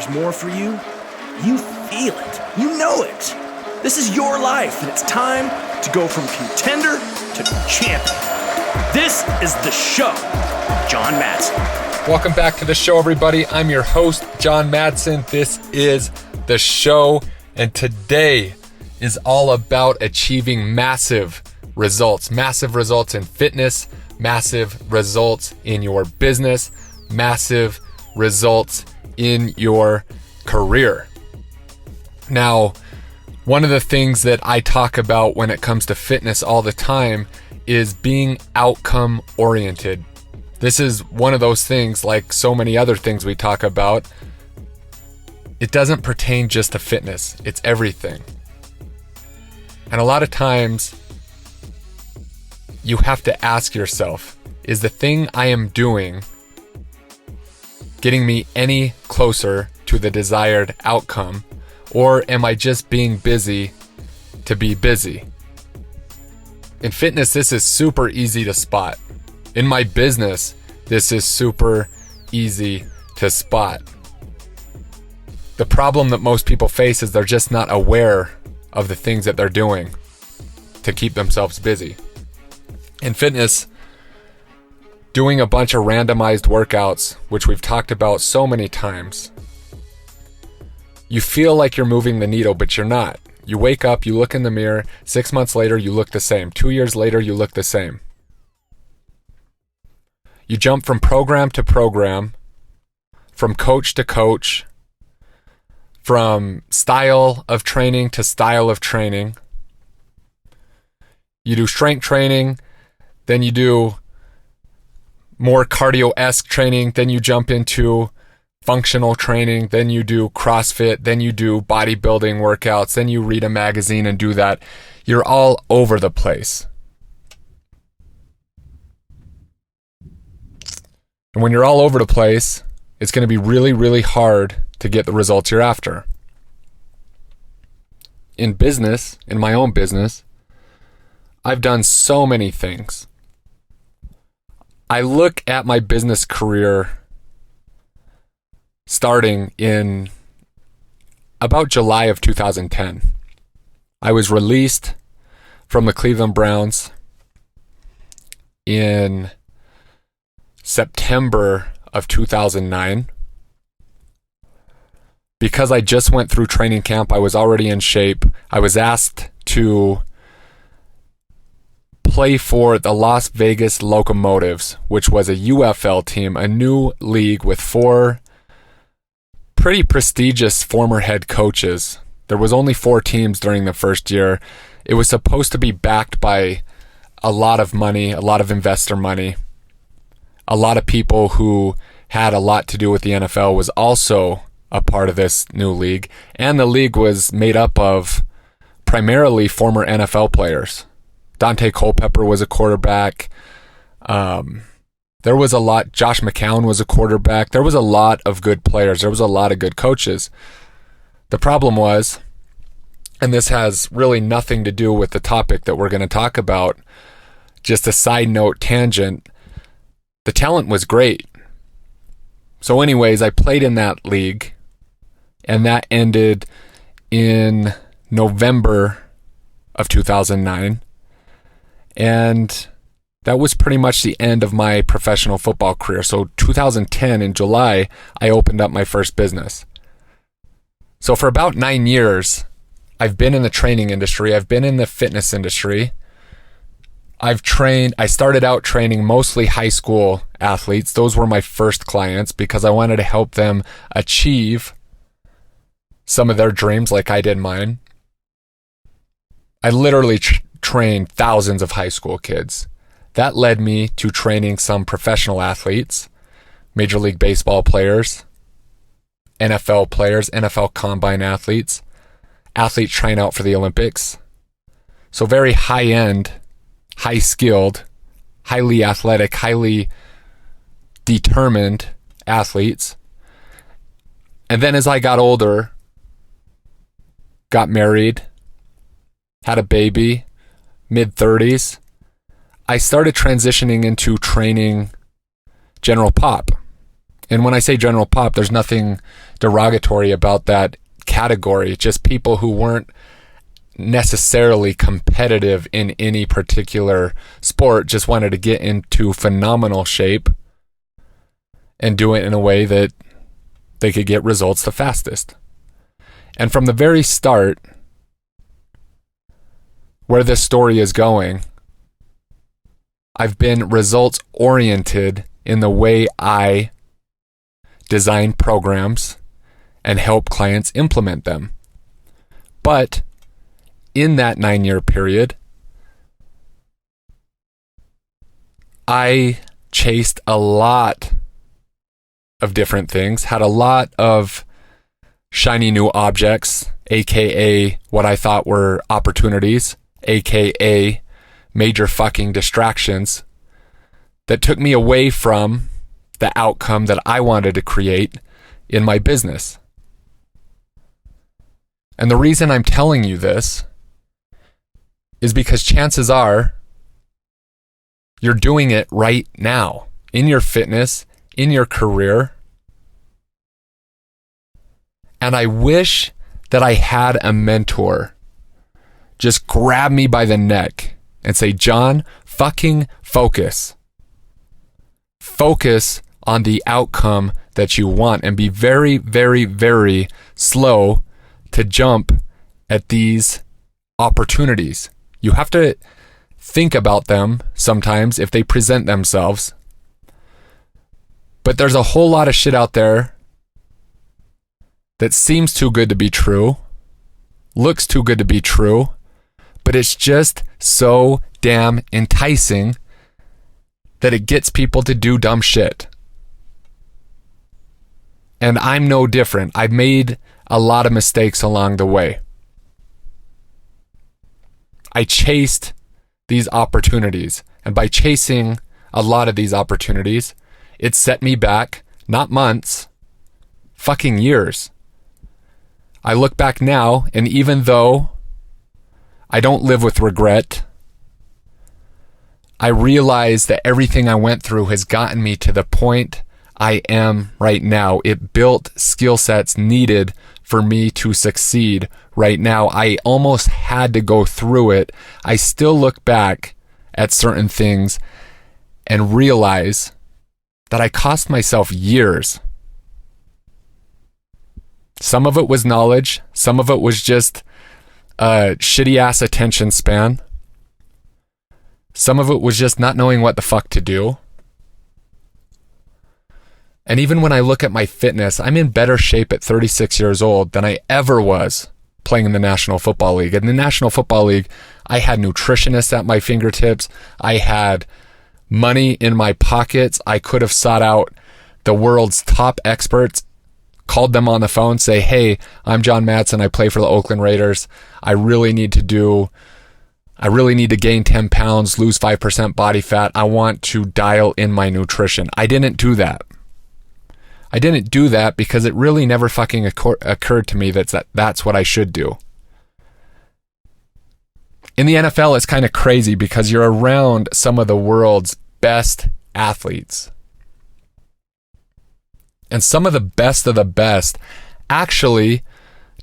more for you, you feel it. You know it. This is your life, and it's time to go from contender to champion. This is The Show with John Madsen. Welcome back to The Show, everybody. I'm your host, John Madsen. This is The Show, and today is all about achieving massive results in fitness, massive results in your business, massive results in your career. Now, one of the things that I talk about when it comes to fitness all the time is being outcome oriented. This is one of those things, like so many other things we talk about. It doesn't pertain just to fitness, it's everything. And a lot of times, you have to ask yourself, is the thing I am doing getting me any closer to the desired outcome? Or am I just being busy to be busy? In fitness, this is super easy to spot. In my business, this is super easy to spot. The problem that most people face is they're just not aware of the things that they're doing to keep themselves busy. In fitness, doing a bunch of randomized workouts, which we've talked about so many times, you feel like you're moving the needle, but you're not. You wake up, you look in the mirror, 6 months later, you look the same. 2 years later, you look the same. You jump from program to program, from coach to coach, from style of training to style of training. You do strength training, then you do more cardio-esque training, then you jump into functional training, then you do CrossFit, then you do bodybuilding workouts, then you read a magazine and do that. You're all over the place. And when you're all over the place, it's going to be really, really hard to get the results you're after. In business, in my own business, I've done so many things. I look at my business career starting in about July of 2010. I was released from the Cleveland Browns in September of 2009. Because I just went through training camp, I was already in shape. I was asked to play for the Las Vegas Locomotives, which was a UFL team, a new league with 4 pretty prestigious former head coaches. There was only 4 teams during the first year. It was supposed to be backed by a lot of money, a lot of investor money. A lot of people who had a lot to do with the NFL was also a part of this new league. And the league was made up of primarily former NFL players. Dante Culpepper was a quarterback. There was a lot. Josh McCown was a quarterback. There was a lot of good players. There was a lot of good coaches. The problem was, and this has really nothing to do with the topic that we're going to talk about, just a side note tangent, the talent was great. So anyways, I played in that league, and that ended in November of 2009. And that was pretty much the end of my professional football career. So 2010 in July, I opened up my first business. So for about 9 years, I've been in the training industry. I've been in the fitness industry. I started out training mostly high school athletes. Those were my first clients because I wanted to help them achieve some of their dreams like I did mine. I literally trained thousands of high school kids. That led me to training some professional athletes, Major League Baseball players, NFL players, NFL combine athletes trying out for the Olympics. So very high-end, high-skilled, highly athletic, highly determined athletes. And then as I got older, got married, had a baby, mid-30s, I started transitioning into training general pop. And when I say general pop, there's nothing derogatory about that category. Just people who weren't necessarily competitive in any particular sport, just wanted to get into phenomenal shape and do it in a way that they could get results the fastest. And from the very start, where this story is going, I've been results oriented in the way I design programs and help clients implement them. But in that 9-year period, I chased a lot of different things, had a lot of shiny new objects, aka what I thought were opportunities, aka major fucking distractions that took me away from the outcome that I wanted to create in my business. And the reason I'm telling you this is because chances are you're doing it right now in your fitness, in your career. And I wish that I had a mentor just grab me by the neck and say, John, fucking focus. Focus on the outcome that you want and be very, very, very slow to jump at these opportunities. You have to think about them sometimes if they present themselves. But there's a whole lot of shit out there that seems too good to be true, looks too good to be true, but it's just so damn enticing that it gets people to do dumb shit. And I'm no different. I've made a lot of mistakes along the way. I chased these opportunities, and by chasing a lot of these opportunities, it set me back, not months, fucking years. I look back now, and even though I don't live with regret, I realize that everything I went through has gotten me to the point I am right now. It built skill sets needed for me to succeed right now. I almost had to go through it. I still look back at certain things and realize that I cost myself years. Some of it was knowledge. Some of it was just a shitty ass attention span. Some of it was just not knowing what the fuck to do. And even when I look at my fitness, I'm in better shape at 36 years old than I ever was playing in the National Football League. In the National Football League, I had nutritionists at my fingertips. I had money in my pockets. I could have sought out the world's top experts, called them on the phone, say, hey, I'm John Madsen. I play for the Oakland Raiders. I really need to gain 10 pounds, lose 5% body fat. I want to dial in my nutrition. I didn't do that. I didn't do that because it really never fucking occurred to me that's what I should do. In the NFL, it's kind of crazy because you're around some of the world's best athletes. And some of the best actually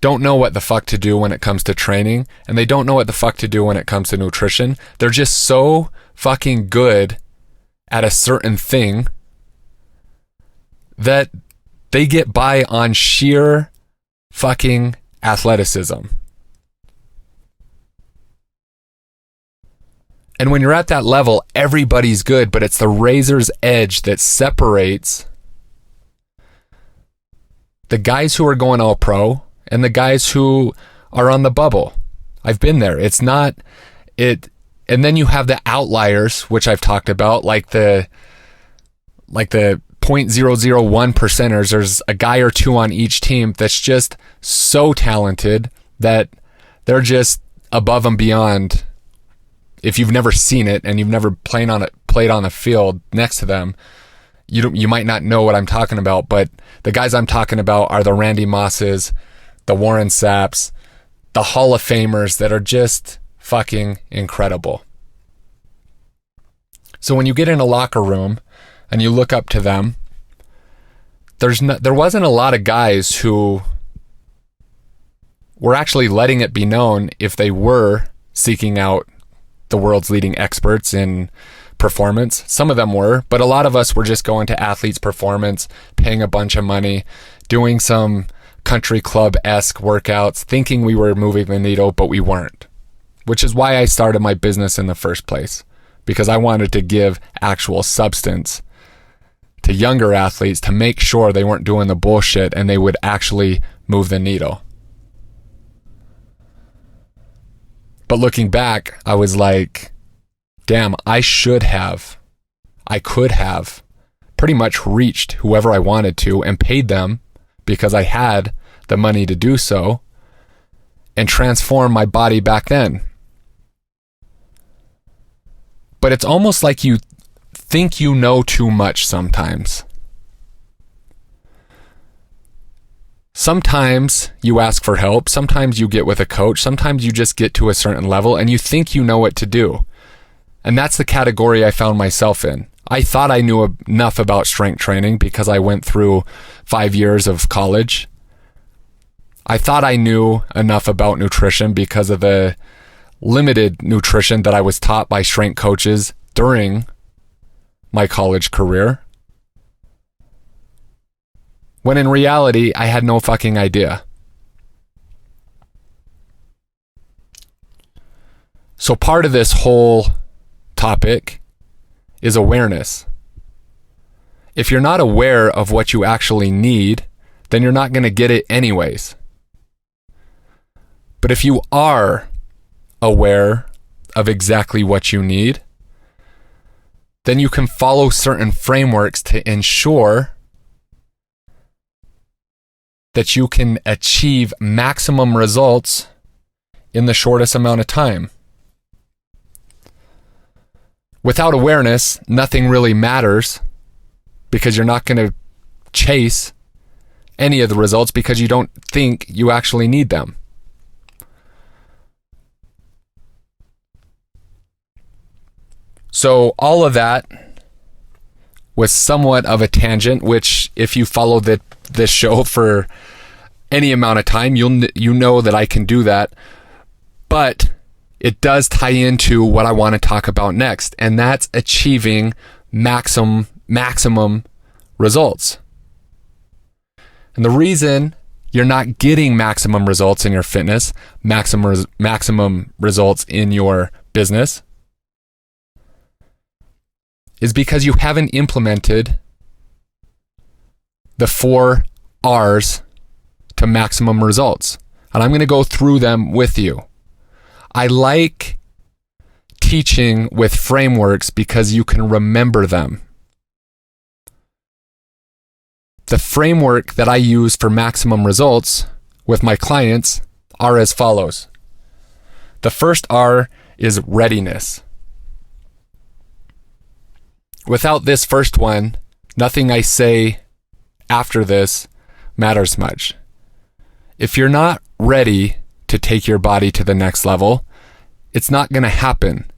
don't know what the fuck to do when it comes to training, and they don't know what the fuck to do when it comes to nutrition. They're just so fucking good at a certain thing that they get by on sheer fucking athleticism. And when you're at that level, everybody's good, but it's the razor's edge that separates the guys who are going all pro and the guys who are on the bubble. I've been there. It's not it. And then you have the outliers, which I've talked about, like the 0.001 percenters. There's a guy or two on each team that's just so talented that they're just above and beyond. If you've never seen it and you've never played on a field next to them, you might not know what I'm talking about. But the guys I'm talking about are the Randy Mosses, the Warren Sapps, the Hall of Famers that are just fucking incredible. So when you get in a locker room and you look up to them, there wasn't a lot of guys who were actually letting it be known if they were seeking out the world's leading experts in performance. Some of them were, but a lot of us were just going to Athletes Performance, paying a bunch of money, doing some country club-esque workouts, thinking we were moving the needle, but we weren't. Which is why I started my business in the first place, because I wanted to give actual substance to younger athletes to make sure they weren't doing the bullshit and they would actually move the needle. But looking back, I was like, damn, I could have pretty much reached whoever I wanted to and paid them because I had the money to do so and transform my body back then. But it's almost like you think you know too much sometimes. Sometimes you ask for help, sometimes you get with a coach, sometimes you just get to a certain level and you think you know what to do. And that's the category I found myself in. I thought I knew enough about strength training because I went through 5 years of college. I thought I knew enough about nutrition because of the limited nutrition that I was taught by strength coaches during my college career. When in reality, I had no fucking idea. So part of this whole topic is awareness. If you're not aware of what you actually need, then you're not going to get it anyways. But if you are aware of exactly what you need, then you can follow certain frameworks to ensure that you can achieve maximum results in the shortest amount of time. Without awareness, nothing really matters because you're not going to chase any of the results because you don't think you actually need them. So all of that was somewhat of a tangent, which if you follow this show for any amount of time, you know that I can do that. But it does tie into what I want to talk about next, and that's achieving maximum results. And the reason you're not getting maximum results in your fitness, maximum results in your business, is because you haven't implemented the 4 R's to maximum results. And I'm going to go through them with you. I like teaching with frameworks because you can remember them. The framework that I use for maximum results with my clients are as follows. The first R is readiness. Without this first one, nothing I say after this matters much. If you're not ready to take your body to the next level, it's not going to happen.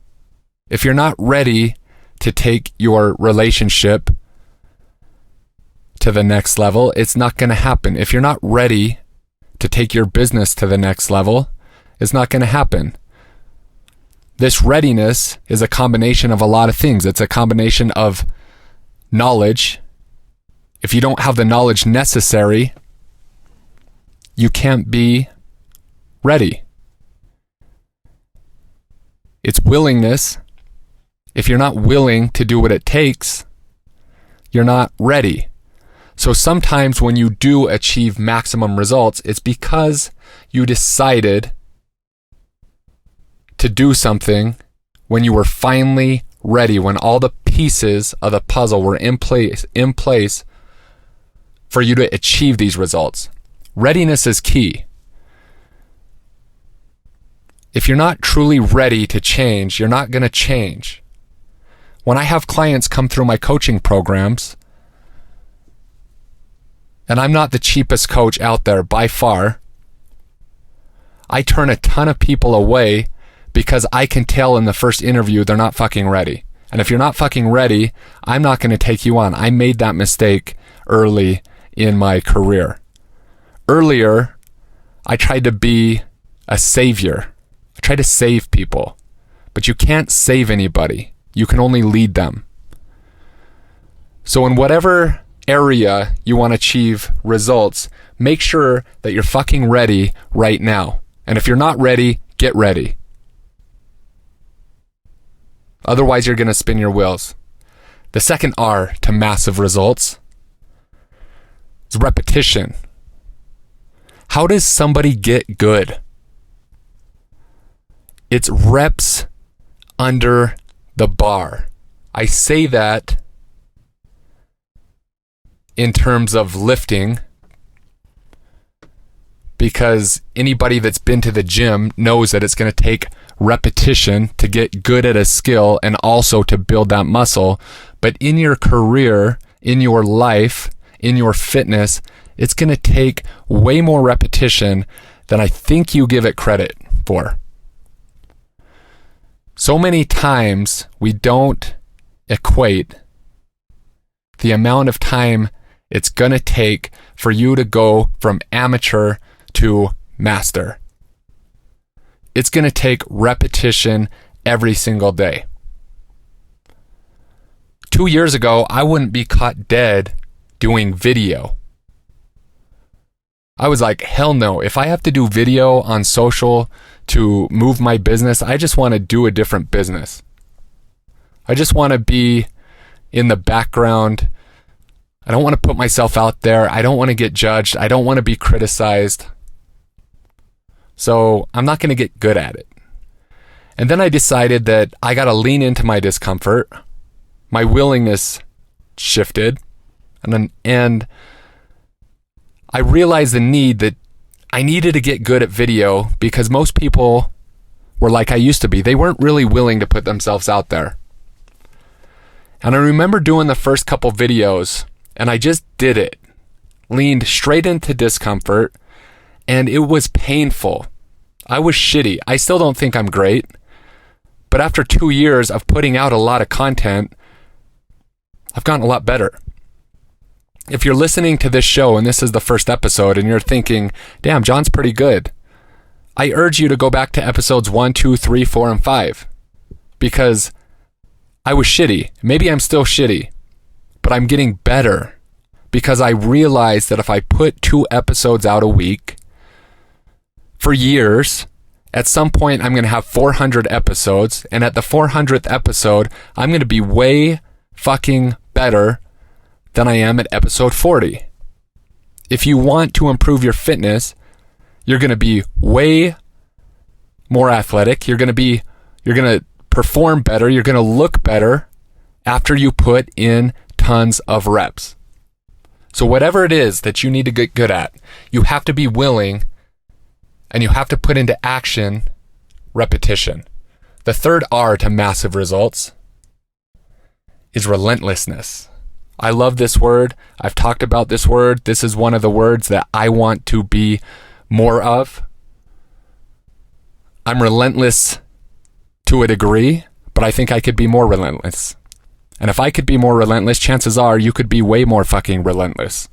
If you're not ready to take your relationship to the next level, it's not going to happen. If you're not ready to take your business to the next level, it's not going to happen. This readiness is a combination of a lot of things. It's a combination of knowledge. If you don't have the knowledge necessary, you can't be ready. It's willingness. If you're not willing to do what it takes, you're not ready. So sometimes when you do achieve maximum results, it's because you decided to do something when you were finally ready, when all the pieces of the puzzle were in place for you to achieve these results. Readiness is key. If you're not truly ready to change, you're not going to change. When I have clients come through my coaching programs, and I'm not the cheapest coach out there by far, I turn a ton of people away because I can tell in the first interview they're not fucking ready. And if you're not fucking ready, I'm not going to take you on. I made that mistake early in my career. Earlier, I tried to be a savior. I tried to save people. But you can't save anybody. You can only lead them. So in whatever area you want to achieve results, make sure that you're fucking ready right now. And if you're not ready, get ready. Otherwise, you're going to spin your wheels. The second R to massive results is repetition. How does somebody get good? It's reps under the bar. I say that in terms of lifting because anybody that's been to the gym knows that it's going to take repetition to get good at a skill and also to build that muscle. But in your career, in your life, in your fitness, it's going to take way more repetition than I think you give it credit for. So many times we don't equate the amount of time it's going to take for you to go from amateur to master. It's going to take repetition every single day. 2 years ago, I wouldn't be caught dead doing video. I was like, hell no. If I have to do video on social to move my business, I just want to do a different business. I just want to be in the background. I don't want to put myself out there. I don't want to get judged. I don't want to be criticized. So I'm not going to get good at it. And then I decided that I got to lean into my discomfort. My willingness shifted. And I realized the need that I needed to get good at video because most people were like I used to be. They weren't really willing to put themselves out there. And I remember doing the first couple videos and I just did it. Leaned straight into discomfort and it was painful. I was shitty. I still don't think I'm great. But after 2 years of putting out a lot of content, I've gotten a lot better. If you're listening to this show and this is the first episode and you're thinking, damn, John's pretty good, I urge you to go back to episodes 1, 2, 3, 4, and 5 because I was shitty. Maybe I'm still shitty, but I'm getting better because I realized that if I put 2 episodes out a week for years, at some point I'm going to have 400 episodes, and at the 400th episode, I'm going to be way fucking better than I am at episode 40. If you want to improve your fitness, you're going to be way more athletic. You're going to perform better. You're going to look better after you put in tons of reps. So whatever it is that you need to get good at, you have to be willing and you have to put into action repetition. The third R to massive results is relentlessness. I love this word. I've talked about this word. This is one of the words that I want to be more of. I'm relentless to a degree, but I think I could be more relentless. And if I could be more relentless, chances are you could be way more fucking relentless.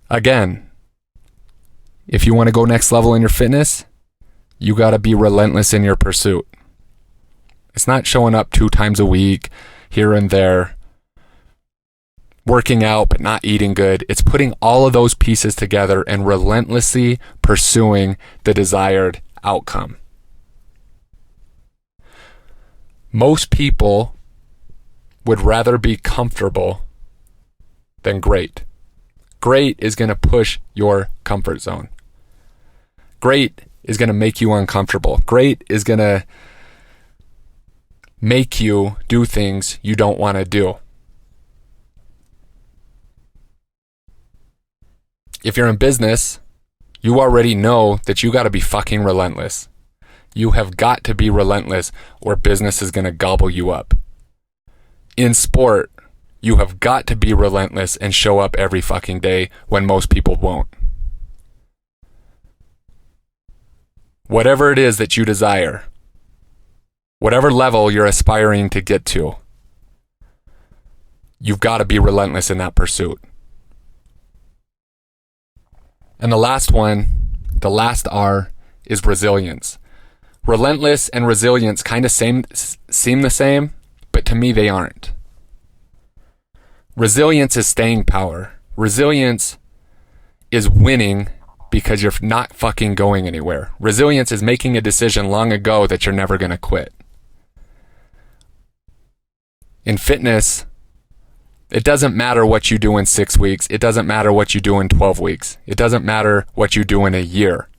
Again, if you want to go next level in your fitness, you got to be relentless in your pursuit. It's not showing up 2 times a week, here and there, working out but not eating good. It's putting all of those pieces together and relentlessly pursuing the desired outcome. Most people would rather be comfortable than great. Great is going to push your comfort zone. Great is going to make you uncomfortable. Great is going to make you do things you don't want to do. If you're in business, you already know that you got to be fucking relentless. You have got to be relentless or business is going to gobble you up. In sport, you have got to be relentless and show up every fucking day when most people won't. Whatever it is that you desire, whatever level you're aspiring to get to, you've got to be relentless in that pursuit. And the last one, the last R, is resilience. Relentless and resilience kind of seem the same, but to me they aren't. Resilience is staying power. Resilience is winning because you're not fucking going anywhere. Resilience is making a decision long ago that you're never going to quit. In fitness, it doesn't matter what you do in 6 weeks. It doesn't matter what you do in 12 weeks. It doesn't matter what you do in a year.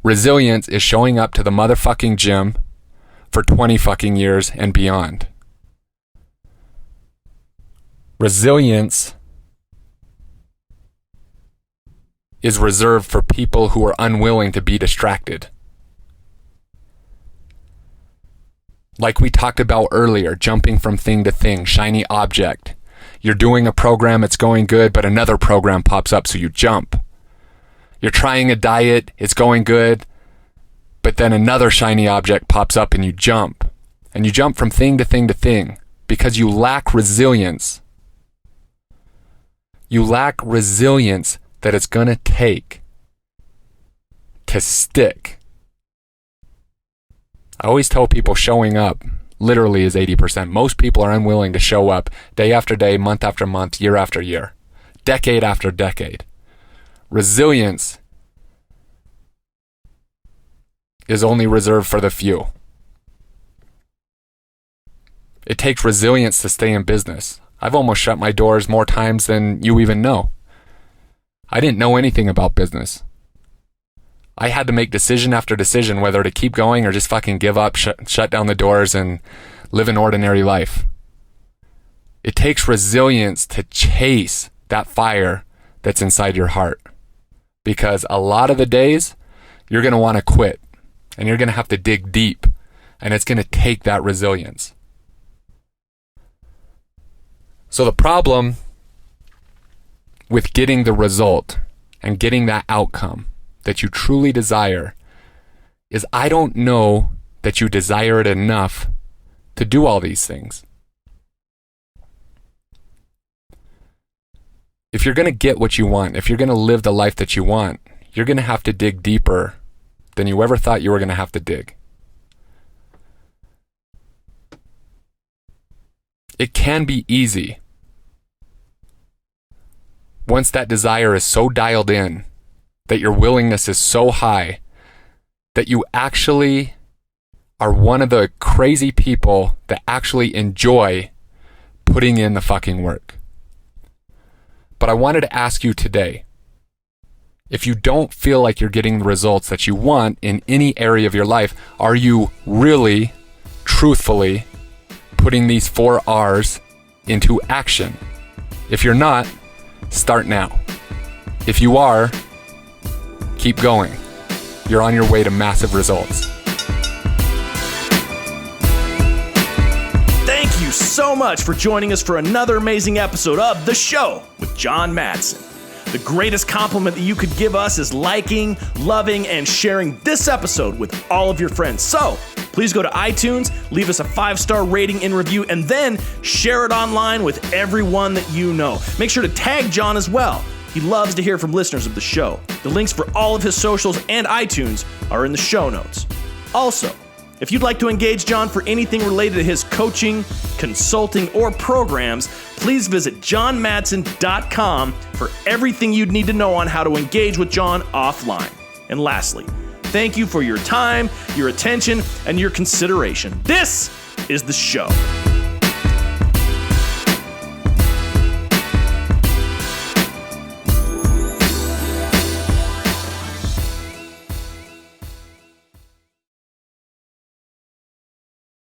Resilience is showing up to the motherfucking gym for 20 fucking years and beyond. Resilience is reserved for people who are unwilling to be distracted. Like we talked about earlier, jumping from thing to thing, shiny object. You're doing a program, it's going good, but another program pops up, so you jump. You're trying a diet, it's going good, but then another shiny object pops up and you jump. And you jump from thing to thing to thing because you lack resilience. You lack resilience that it's going to take to stick. I always tell people showing up literally is 80%. Most people are unwilling to show up day after day, month after month, year after year, decade after decade. Resilience is only reserved for the few. It takes resilience to stay in business. I've almost shut my doors more times than you even know. I didn't know anything about business. I had to make decision after decision whether to keep going or just fucking give up, shut down the doors and live an ordinary life. It takes resilience to chase that fire that's inside your heart. Because a lot of the days, you're going to want to quit. And you're going to have to dig deep. And it's going to take that resilience. So the problem with getting the result and getting that outcome that you truly desire is I don't know that you desire it enough to do all these things. If you're going to get what you want, if you're going to live the life that you want, you're going to have to dig deeper than you ever thought you were going to have to dig. It can be easy once that desire is so dialed in, that your willingness is so high, that you actually are one of the crazy people that actually enjoy putting in the fucking work. But I wanted to ask you today, if you don't feel like you're getting the results that you want in any area of your life, are you really, truthfully putting these 4 R's into action? If you're not, start now. If you are, keep going. You're on your way to massive results. Thank you so much for joining us for another amazing episode of The Show with John Madsen. The greatest compliment that you could give us is liking, loving, and sharing this episode with all of your friends. So please go to iTunes, leave us a 5-star rating and review, and then share it online with everyone that you know. Make sure to tag John as well. He loves to hear from listeners of the show. The links for all of his socials and iTunes are in the show notes. Also, if you'd like to engage John for anything related to his coaching, consulting, or programs, please visit johnmadsen.com for everything you'd need to know on how to engage with John offline. And lastly, thank you for your time, your attention, and your consideration. This is The Show.